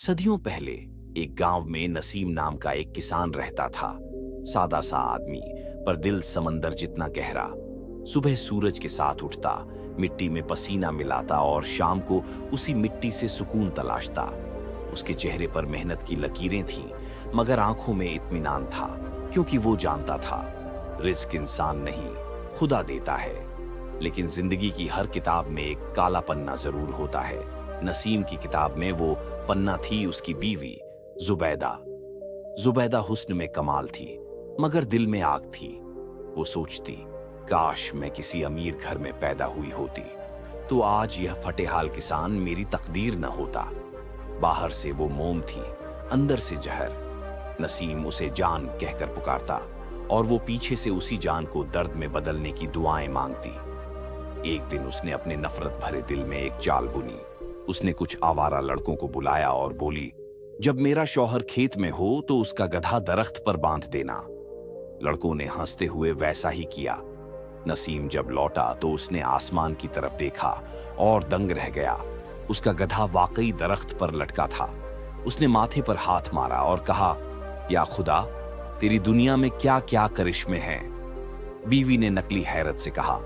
सदियों पहले एक गांव में नसीम नाम का एक किसान रहता था। सादा सा आदमी, पर दिल समंदर जितना गहरा। सुबह सूरज के साथ उठता, मिट्टी में पसीना मिलाता और शाम को उसी मिट्टी से सुकून तलाशता। उसके चेहरे पर मेहनत की लकीरें थीं, मगर आंखों में इत्मीनान था, क्योंकि वो जानता था रिस्क इंसान नहीं, खुदा देता है। लेकिन जिंदगी की हर किताब में एक काला पन्ना जरूर होता है। नसीम की किताब में वो पन्ना थी उसकी बीवी जुबैदा। जुबैदा हुस्न में कमाल थी, मगर दिल में आग थी। वो सोचती, काश मैं किसी अमीर घर में पैदा हुई होती, तो आज यह फटेहाल किसान मेरी तकदीर न होता। बाहर से वो मोम थी, अंदर से जहर। नसीम उसे जान कहकर पुकारता, और वो पीछे से उसी जान को दर्द में बदलने की दुआएं मांगती। एक दिन उसने अपने नफरत भरे दिल में एक चाल बुनी। उसने कुछ आवारा लड़कों को बुलाया और बोली, जब मेरा शौहर खेत में हो तो उसका गधा दरख्त पर बांध देना। लड़कों ने हंसते हुए वैसा ही किया। नसीम जब लौटा तो उसने आसमान की तरफ देखा और दंग रह गया। उसका गधा वाकई दरख्त पर लटका था। उसने माथे पर हाथ मारा और कहा, या खुदा, तेरी दुनिया में क्या क्या करिश्मे हैं। बीवी ने नकली हैरत से कहा,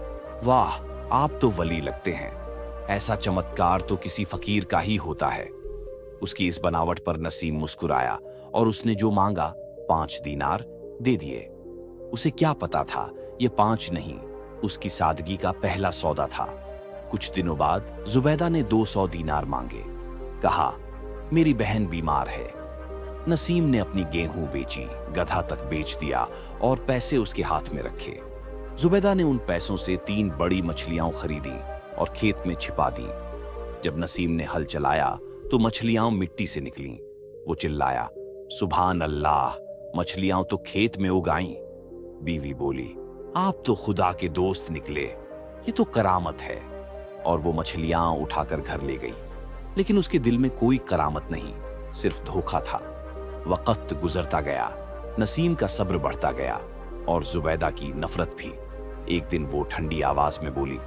वाह, आप तो वली लगते हैं। ऐसा चमत्कार तो किसी फकीर का ही होता है। उसकी इस बनावट पर नसीम मुस्कुराया और उसने जो मांगा 5 दीनार दे दिए। उसे क्या पता था, ये 5 नहीं, उसकी सादगी का पहला सौदा था। कुछ दिनों बाद जुबैदा ने 200 दीनार मांगे। कहा, मेरी बहन बीमार है। नसीम ने अपनी गेहूं बेची, गधा तक बेच दिया और पैसे उसके हाथ में रखे। जुबैदा ने उन पैसों से 3 बड़ी मछलियां खरीदी और खेत में छिपा दी। जब नसीम ने हल चलाया तो मछलियां मिट्टी से निकलीं। वो चिल्लाया, सुभान अल्लाह, मछलियां तो खेत में उगाईं। बीवी बोली, आप तो खुदा के दोस्त निकले, ये तो करामत है। और वो मछलियां उठाकर घर ले गई। लेकिन उसके दिल में कोई करामत नहीं, सिर्फ धोखा था। वक्त गुजरता गया, नसीम का सब्र बढ़ता गया और जुबैदा की नफरत भी। एक दिन वो ठंडी आवाज में बोली,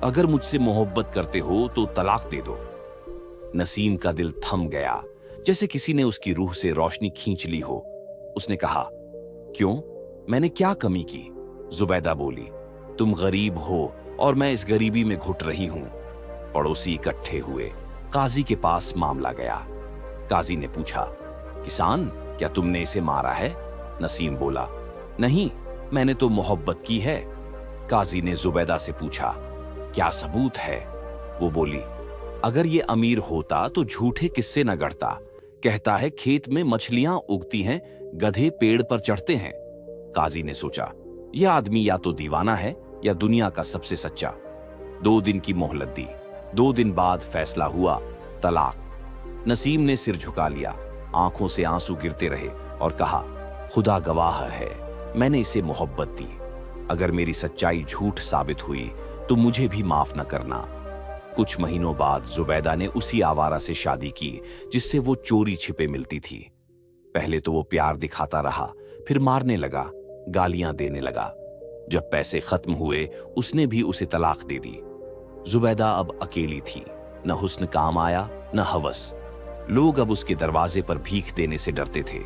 अगर मुझसे मोहब्बत करते हो तो तलाक दे दो। नसीम का दिल थम गया, जैसे किसी ने उसकी रूह से रोशनी खींच ली हो। उसने कहा, क्यों, मैंने क्या कमी की? जुबैदा बोली, तुम गरीब हो और मैं इस गरीबी में घुट रही हूं। पड़ोसी इकट्ठे हुए, काजी के पास मामला गया। काजी ने पूछा, किसान, क्या तुमने इसे मारा है? नसीम बोला, नहीं, मैंने तो मोहब्बत की है। काजी ने जुबैदा से पूछा, क्या सबूत है? वो बोली, अगर ये अमीर होता तो झूठे किस्से न गढ़ता। कहता है खेत में मछलियां उगती हैं, गधे पेड़ पर चढ़ते हैं। काजी ने सोचा, यह आदमी या तो दीवाना है या दुनिया का सबसे सच्चा। 2 दिन की मोहलत दी। 2 दिन बाद फैसला हुआ, तलाक। नसीम ने सिर झुका लिया, आंखों से आंसू गिरते रहे और कहा, खुदा गवाह है, मैंने इसे मोहब्बत दी। अगर मेरी सच्चाई झूठ साबित हुई तो मुझे भी माफ न करना। कुछ महीनों बाद जुबैदा ने उसी आवारा से शादी की जिससे वो चोरी छिपे मिलती थी। पहले तो वो प्यार दिखाता रहा, फिर मारने लगा, गालियां देने लगा। जब पैसे खत्म हुए उसने भी उसे तलाक दे दी। जुबैदा अब अकेली थी, न हुस्न काम आया न हवस। लोग अब उसके दरवाजे पर भीख देने से डरते थे।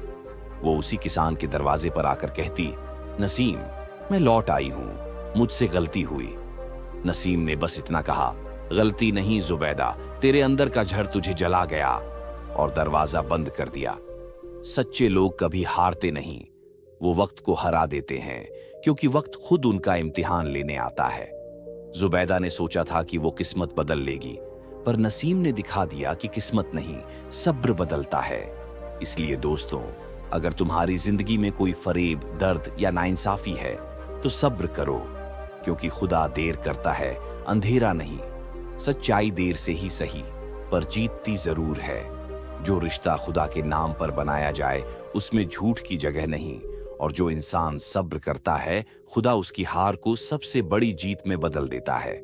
वो उसी किसान के दरवाजे पर आकर कहती, नसीम, मैं लौट आई हूं, मुझसे गलती हुई। नसीम ने बस इतना कहा, गलती नहीं जुबैदा, तेरे अंदर का झड़ तुझे जला गया, और दरवाजा बंद कर दिया। सच्चे लोग कभी हारते नहीं, वो वक्त को हरा देते हैं, क्योंकि वक्त खुद उनका इम्तिहान लेने आता है। जुबैदा ने सोचा था कि वो किस्मत बदल लेगी, पर नसीम ने दिखा दिया कि किस्मत नहीं, सब्र बदलता है। इसलिए दोस्तों, अगर तुम्हारी जिंदगी में कोई फरेब, दर्द या नाइंसाफी है तो सब्र करो, क्योंकि खुदा देर करता है, अंधेरा नहीं। सच्चाई देर से ही सही, पर जीतती जरूर है। जो रिश्ता खुदा के नाम पर बनाया जाए उसमें झूठ की जगह नहीं, और जो इंसान सब्र करता है, खुदा उसकी हार को सबसे बड़ी जीत में बदल देता है।